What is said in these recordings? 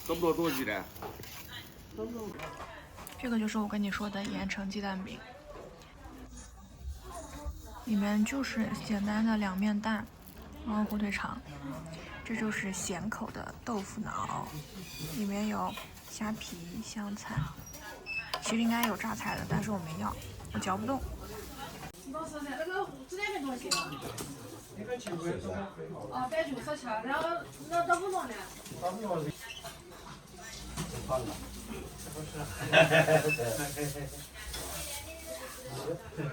多不多多鸡蛋？这个就是我跟你说的盐城鸡蛋饼，里面就是简单的2面蛋，然后火腿肠。这就是咸口的豆腐脑，里面有虾皮、香菜，其实应该有榨菜的，但是我没要，我嚼不动。老师，那个鸡蛋饼多少钱啊？哦，160吃，然后那豆腐脑呢？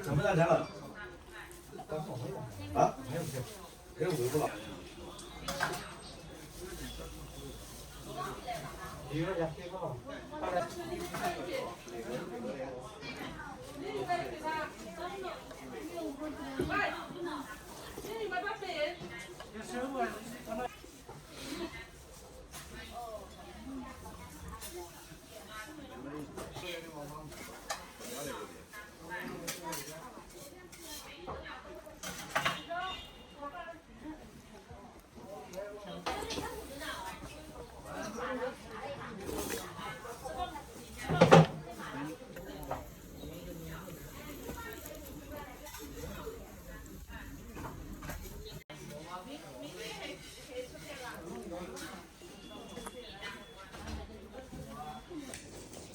怎么大家了？啊？没有回复了。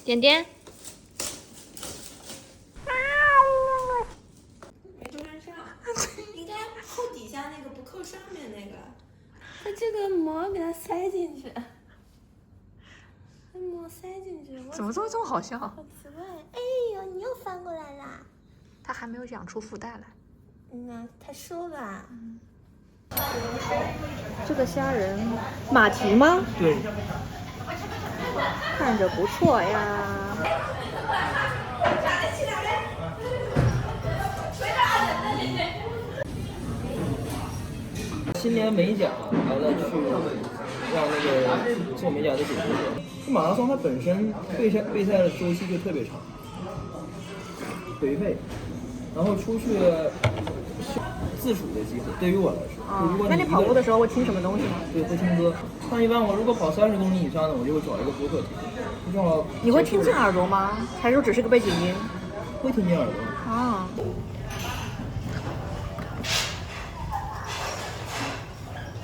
点点，没中间上，应该扣底下那个，不扣上面那个。它这个膜给它塞进去，膜塞进去。怎么这么好笑？好奇怪！哎呦，你又翻过来啦！它还没有养出腹带来。那太瘦了。这个虾仁马蹄吗？对。看着不错呀。今年美甲，然后再去让那个做美甲的姐姐做。这马拉松它本身备赛的周期就特别长，颓废，然后出去自处的机会，对于我来说，如果那你跑步的时候会听什么东西吗？对，会听歌。像一般我如果跑30公里以上的，我就会找一个播客听，就正好。你会听进耳朵吗？还是说只是个背景音？会听进耳朵。啊。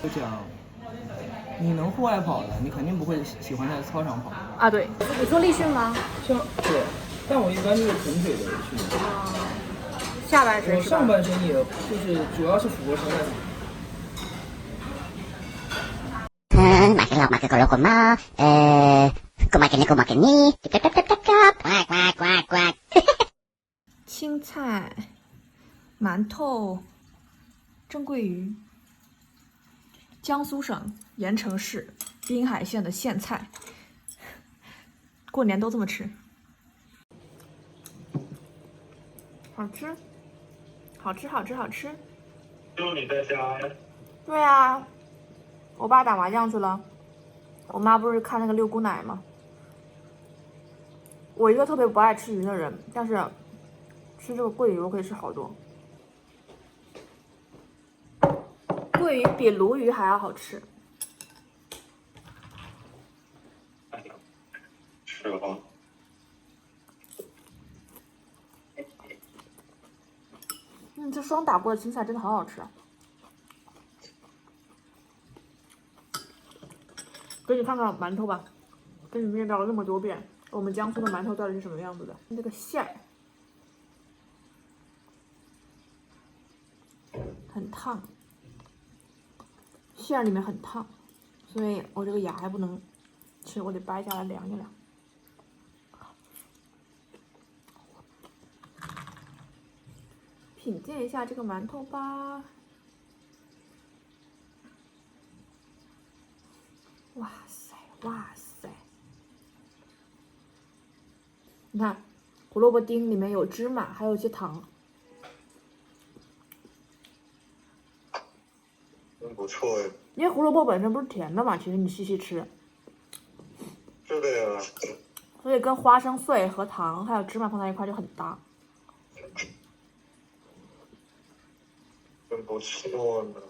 就讲，你能户外跑的，你肯定不会喜欢在操场跑。啊，对。你做立训吗？像对，但我一般就是臀腿的训练。下半身是吧？上半身也就是主要是俯卧撑的。Makin kalau koma, kumakin ni, quack quack quack quack。青菜、馒头、蒸桂鱼。江苏省盐城市滨海县的县菜，过年都这么吃，好吃，好吃，好吃，好吃。就你在家呀？对啊，我爸打麻将去了，我妈不是看那个六姑奶吗？我一个特别不爱吃鱼的人，但是吃这个桂鱼我可以吃好多。桂鱼比鲈鱼还要好吃。是吗？这双打过的青菜真的好好吃啊！给你看看馒头吧，跟你念叨了那么多遍，我们江苏的馒头到底是什么样子的？这个馅儿很烫。馅儿里面很烫，所以我这个牙还不能吃，我得掰下来凉一凉。品鉴一下这个馒头吧。哇塞，哇塞！你看，胡萝卜丁里面有芝麻，还有一些糖。不错哎。因为胡萝卜本身不是甜的嘛，其实你细细吃。是的呀。所以跟花生碎和糖还有芝麻放在一块就很搭。真不错呢。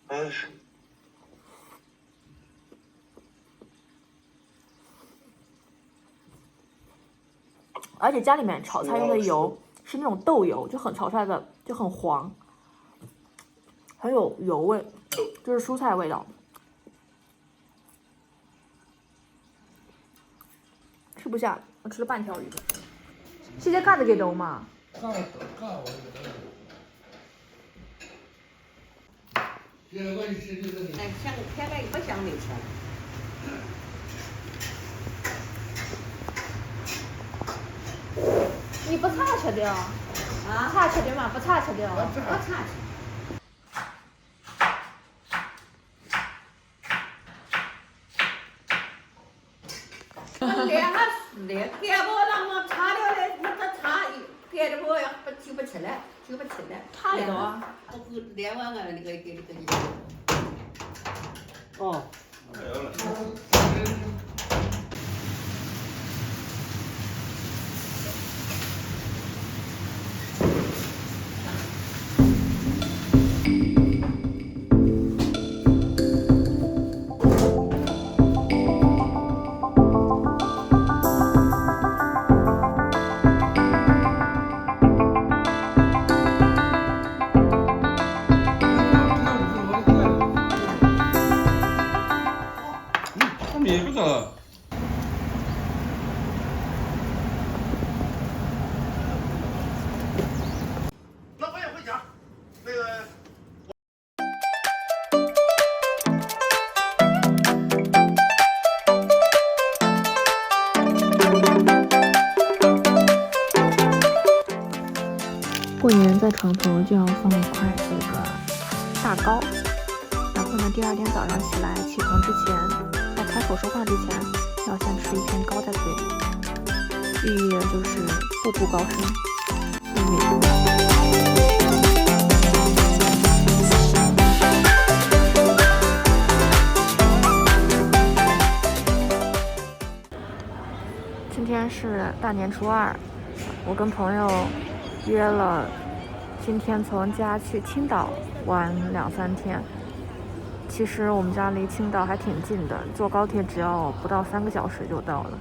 哎，而且家里面炒菜用的油是那种豆油，就很炒出来的就很黄，很有油味，就是蔬菜味道。吃不下，我吃了半条鱼。现在干得给豆嘛？哎，香偏来不香的吃。你不擦吃的啊？擦吃的嘛，不擦吃的。我擦去。凉还湿的，盖不让我擦了嘞，那个擦盖的不就不吃了，就不吃了。擦一道啊？不凉完了那个。哦。也不走。那我也回家。那个。过年在床头就要放一块这个大糕，然后呢，第二天早上起来起床之前，在开口说话之前，要先吃一片糕在嘴里，寓意的就是步步高升，幸运。今天是大年初二，我跟朋友约了今天从家去青岛玩2-3天。其实我们家离青岛还挺近的，坐高铁只要不到3个小时就到了。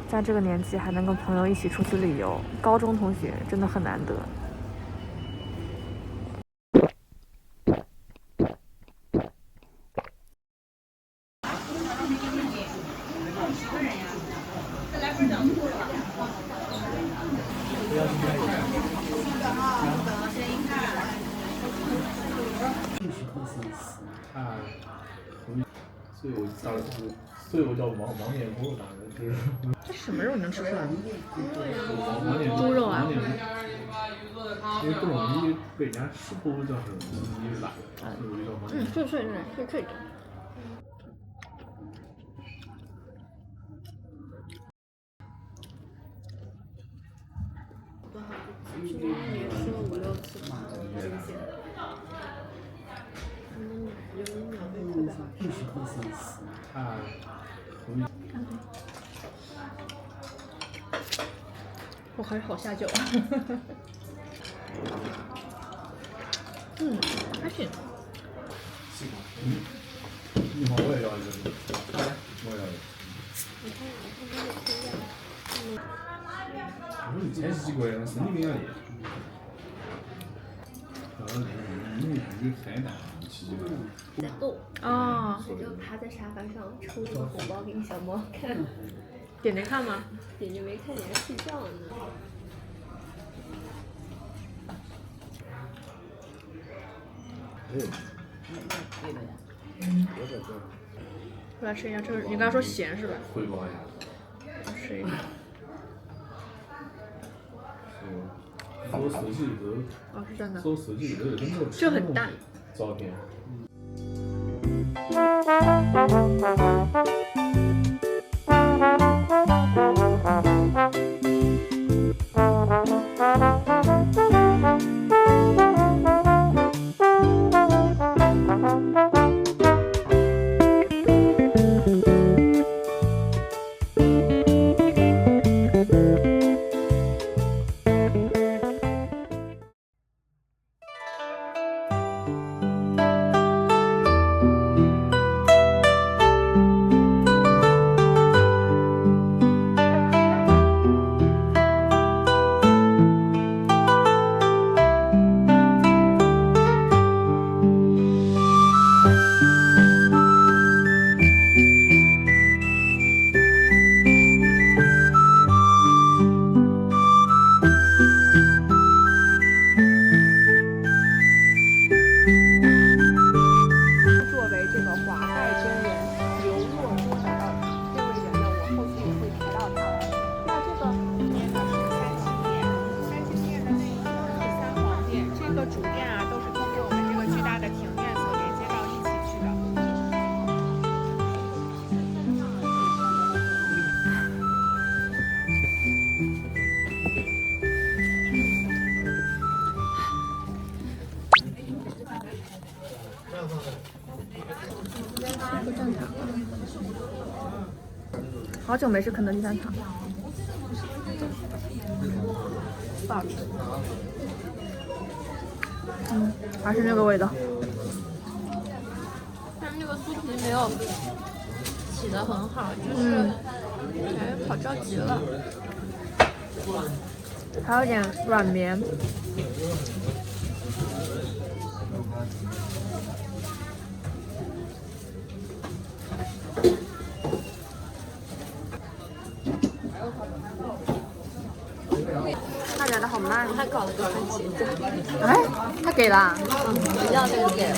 在这个年纪还能跟朋友一起出去旅游，高中同学真的很难得。所以我叫王年锅，大概就是。这什么肉你能吃出来？王年猪肉啊。因为不容易被人家师傅叫什么泥懒，有一个王年。脆脆的。去年也吃了5-6次吧，真鲜。有一秒被特别好吃。我还是好下酒。还行。一会儿我也要一个。我也要一个。我说以前是几个人神经病啊你。因为感觉太大，奇怪。在逗。哦。我就趴在沙发上抽了个红包给小猫看。点点看吗？点点没看见，睡觉呢。我来吃一下，这是你刚刚说咸是吧？汇报一下。吃一下。我手机里头。哦，是真的。搜手机里头有那个。就很淡。照片。这个华盖真人刘若英的这位人呢，我后续也会提到他。那这个年呢是37殿的那个是三皇殿，这个主殿啊都是通过我们这个巨大的庭院所连接到一起去的。好久没吃肯德基蛋挞，不好吃。还是那个味道。但是那个酥皮没有起得很好，就是感觉跑着急了。还有点软绵。他来的好慢，他搞了个番茄酱。哎，他给了。一要这个给了。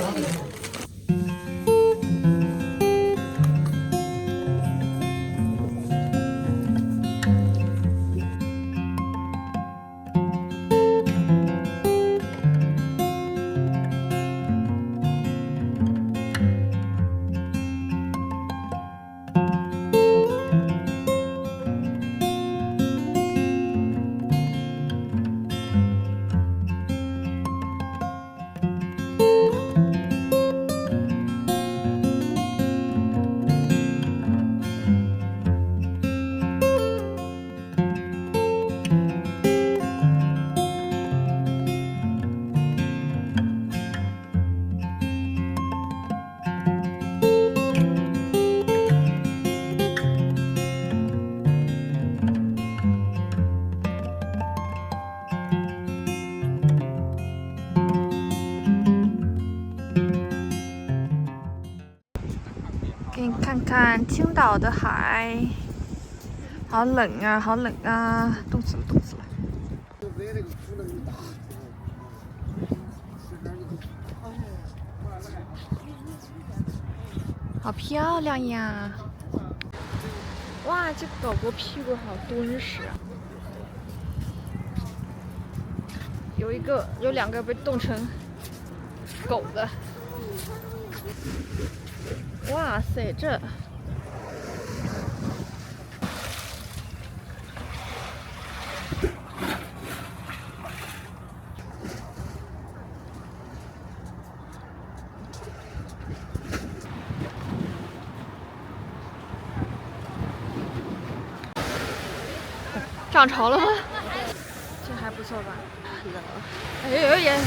给你看看青岛的海，好冷啊，好冷啊，冻死了，冻死了。好漂亮呀！哇，这狗狗屁股好敦实啊！有两个被冻成狗的。哇塞，这涨潮了吗？这还不错吧？哎呦耶！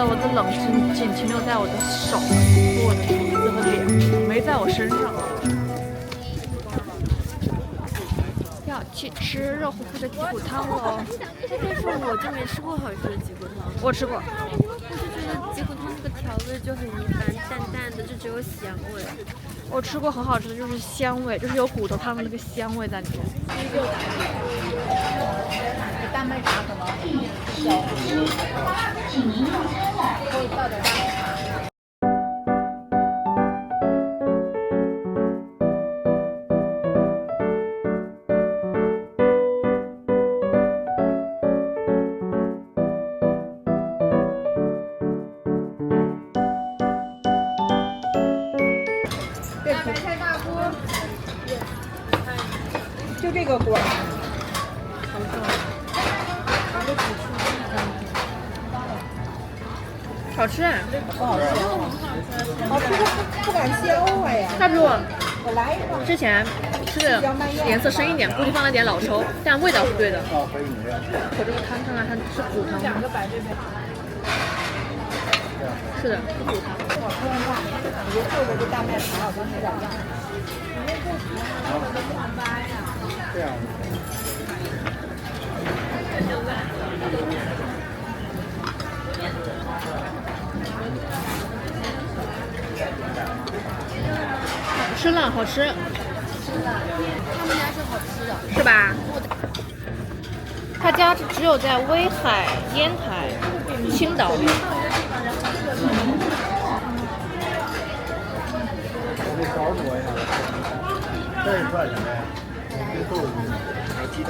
我的冷仅停留在我的手、我的鼻子和脸，没在我身上。要去吃热乎乎的鸡骨汤喽！但是我就没吃过好吃的鸡骨汤。我吃过，我就觉得鸡骨汤那个调味就很一般，淡淡的，就只有香味。我吃过很好吃的，就是香味，就是有骨头汤的那个香味在里面。大麦茶可能小，可以倒点大麦茶。白菜大锅，就这个锅。好吃啊！不好吃，好吃不敢削我呀。它比我我来一个。之前吃的颜色深一点，估计放了点老抽，但味道是对的。我这个汤看看，它是骨汤吗？是的，是骨汤。我说实话，我觉得做的这大麦茶好像有点样。你那这骨汤的这么掰呀？这样。吃了，好吃。他们家是好吃的，是吧？他家只有在威海、烟台、青岛。这勺多一下，这是多少钱呗？这豆腐还有鸡蛋。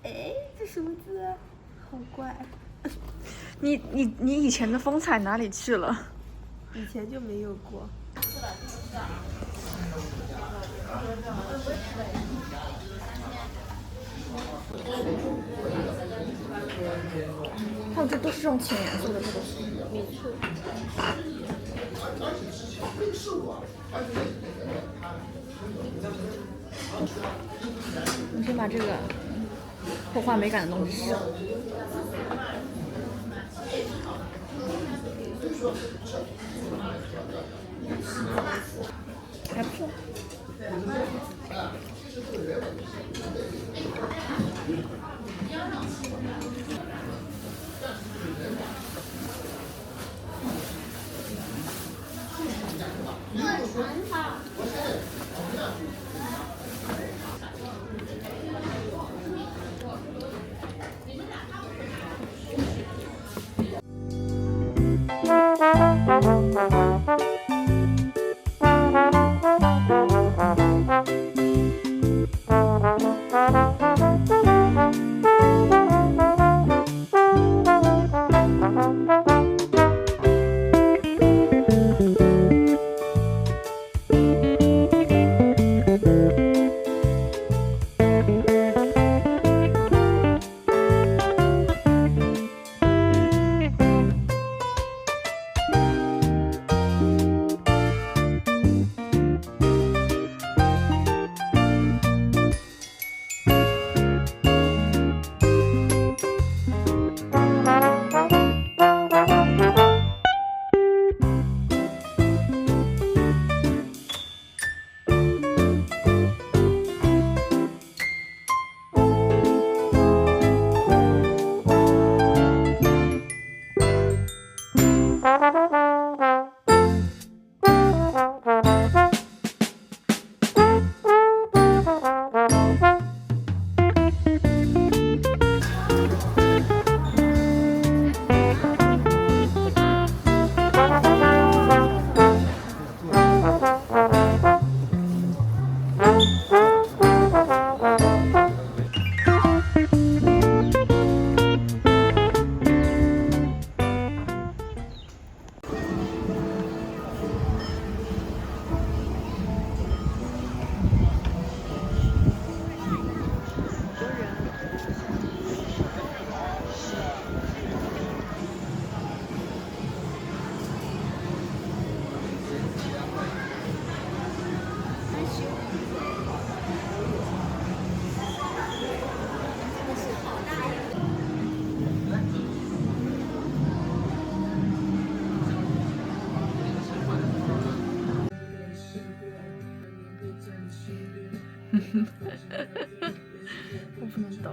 哎，这什么字啊？好怪，你以前的风采哪里去了？以前就没有过。还有这都是这种浅颜色的，这个是。没错。你先把这个破坏美感的东西吃了。还不错。我不能抖。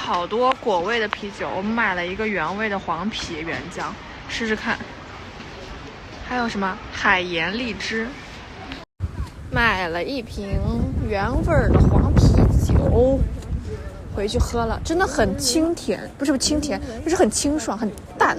好多果味的啤酒，我们买了一个原味的黄皮原浆，试试看。还有什么海盐荔枝，买了一瓶原味的黄啤酒，回去喝了，真的很清甜，不是清甜，就是很清爽，很淡。